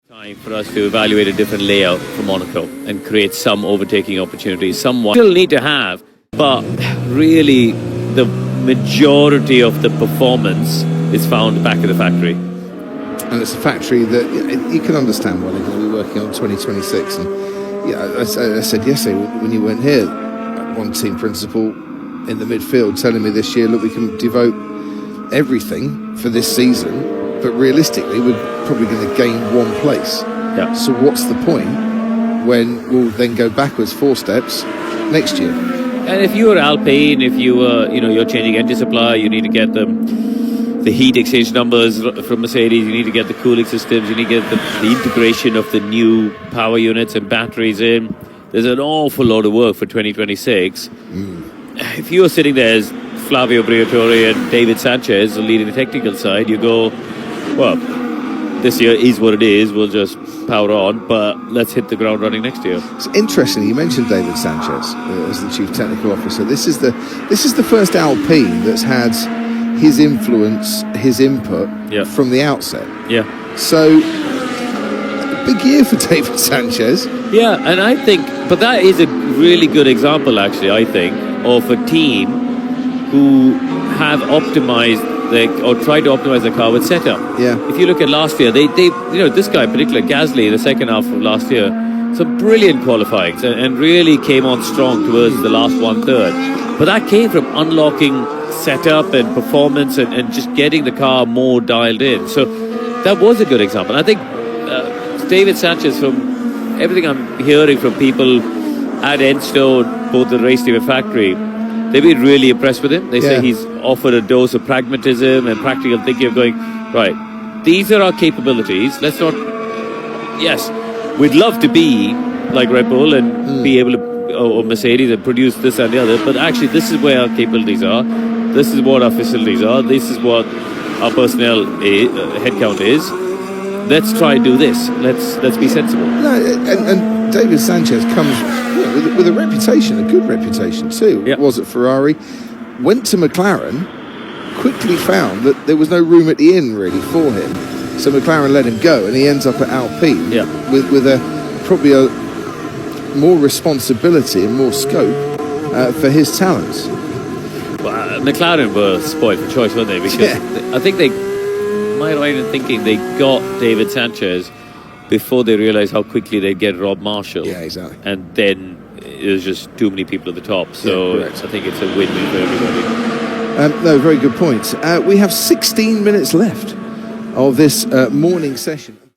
Time for us to evaluate a different layout for Monaco and create some overtaking opportunities. Somewhat still need to have, but really the majority of the performance is found back at the factory. And it's a factory that you can understand why they're going to be working on 2026. And yeah, I said yesterday when you went here, one team principal in the midfield telling me this year, look, we can devote everything for this season, but realistically we're probably going to gain one place. Yeah. So what's the point when we'll then go backwards 4 steps next year? And if you were Alpine, if you were, you're changing engine supply, you need to get the heat exchange numbers from Mercedes, you need to get the cooling systems, you need to get the integration of the new power units and batteries in. There's an awful lot of work for 2026. If you were sitting there as Flavio Briatore and David Sanchez leading the technical side, you go, well, this year is what it is, we'll just power on, but let's hit the ground running next year. It's interesting, you mentioned David Sanchez as the Chief Technical Officer. This is the first Alpine that's had his influence, his input from the outset. Yeah. So, big year for David Sanchez. Yeah, and I think, but that is a really good example, actually, I think, of a team who have optimized or tried to optimize the car with setup. Yeah. If you look at last year, they this guy in particular, Gasly, in the second half of last year, some brilliant qualifying and really came on strong towards the last 1/3. But that came from unlocking setup and performance and just getting the car more dialed in. So that was a good example. I think David Sanchez, from everything I'm hearing from people at Enstone, both the race team and factory, they've been really impressed with him. They say he's offered a dose of pragmatism and practical thinking of going, right, these are our capabilities. Let's not... Yes, we'd love to be like Red Bull and be able to, or Mercedes, and produce this and the other, but actually this is where our capabilities are. This is what our facilities are. This is what our personnel headcount is. Let's try and do this. Let's be sensible. No, and David Sanchez comes with a reputation, a good reputation too. Yeah. Was at Ferrari, went to McLaren, quickly found that there was no room at the inn really for him. So McLaren let him go, and he ends up at Alpine with probably a more responsibility and more scope for his talents. Well, McLaren were spoiled for choice, weren't they? Because I think they might right in thinking they got David Sanchez before they realized how quickly they'd get Rob Marshall. Yeah, exactly. And then it was just too many people at the top. So I think it's a win-win for everybody. No, very good point. We have 16 minutes left of this morning session.